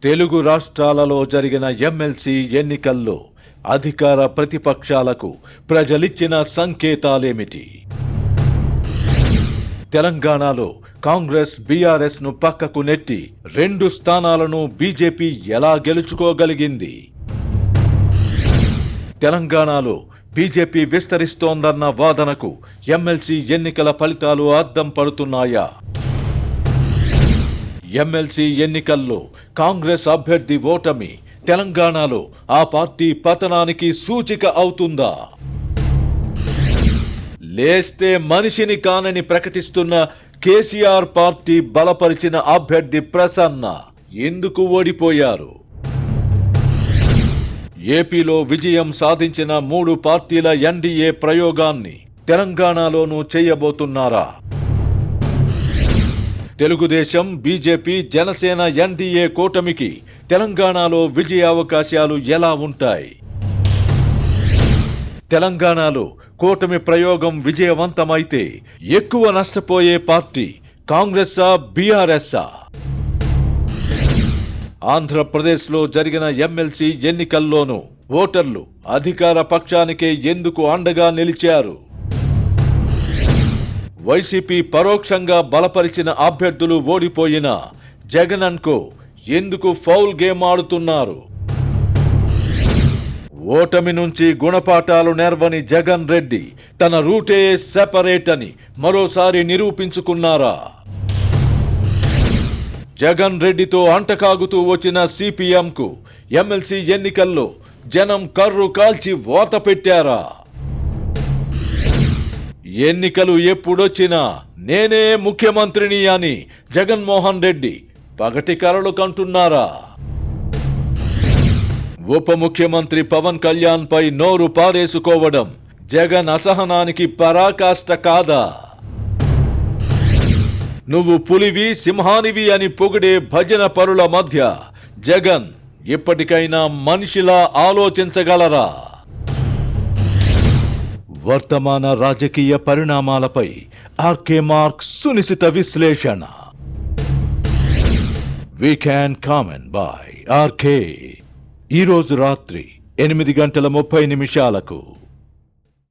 తెలుగు రాష్ట్రాలలో జరిగిన ఎమ్మెల్సీ ఎన్నికల్లో అధికార ప్రతిపక్షాలకు ప్రజలిచ్చిన సంకేతాలేమిటి? తెలంగాణలో కాంగ్రెస్ బీఆర్ఎస్ ను పక్కకు నెట్టి 2 స్థానాలను బీజేపీ ఎలా గెలుచుకోగలిగింది? తెలంగాణలో బీజేపీ విస్తరిస్తోందన్న వాదనకు ఎమ్మెల్సీ ఎన్నికల ఫలితాలు అద్దం పడుతున్నాయా? ఎమ్మెల్సీ ఎన్నికల్లో కాంగ్రెస్ అభ్యర్థి ఓటమి తెలంగాణలో ఆ పార్టీ పతనానికి సూచిక అవుతుందా? లేస్తే మనిషిని కానని ప్రకటిస్తున్న కేసీఆర్ పార్టీ బలపరిచిన అభ్యర్థి ప్రసన్న ఎందుకు ఓడిపోయారు? ఏపీలో విజయం సాధించిన 3 పార్టీల ఎన్డీఏ ప్రయోగాన్ని తెలంగాణలోనూ చేయబోతున్నారా? తెలుగుదేశం, బీజేపీ, జనసేన ఎన్డీఏ కూటమికి తెలంగాణలో విజయావకాశాలు ఎలా ఉంటాయి? తెలంగాణలో కూటమి ప్రయోగం విజయవంతమైతే ఎక్కువ నష్టపోయే పార్టీ కాంగ్రెస్సా, బీఆర్ఎస్సా? ఆంధ్రప్రదేశ్లో జరిగిన ఎమ్మెల్సీ ఎన్నికల్లోనూ ఓటర్లు అధికార పక్షానికే ఎందుకు అండగా నిలిచారు? వైసీపీ పరోక్షంగా బలపరిచిన అభ్యర్థులు ఓడిపోయినా జగన్కు ఎందుకు ఫౌల్ గేమ్ ఆడుతున్నారు? ఓటమి నుంచి గుణపాఠాలు నేర్వని జగన్ రెడ్డి తన రూటే సెపరేట్ అని మరోసారి నిరూపించుకున్నారా? జగన్ రెడ్డితో అంటకాగుతూ వచ్చిన సిపిఎంకు ఎమ్మెల్సీ ఎన్నికల్లో జనం కర్రు కాల్చి వాత పెట్టారా? ఎన్నికలు ఎప్పుడొచ్చినా నేనే ముఖ్యమంత్రిని అని జగన్మోహన్ రెడ్డి పగటి కలలు కంటున్నారా? ఉప ముఖ్యమంత్రి పవన్ కళ్యాణ్ పై నోరు పారేసుకోవడం జగన్ అసహనానికి పరాకాష్ట కాదా? నువ్వు పులివి, సింహానివి అని పొగిడే భజన పరుల మధ్య జగన్ ఇప్పటికైనా మనిషిలా ఆలోచించగలరా? వర్తమాన రాజకీయ పరిణామాలపై ఆర్కే మార్క్ సునిశిత విశ్లేషణ. We can comment by RK. ఈరోజు రాత్రి 8:30 నిమిషాలకు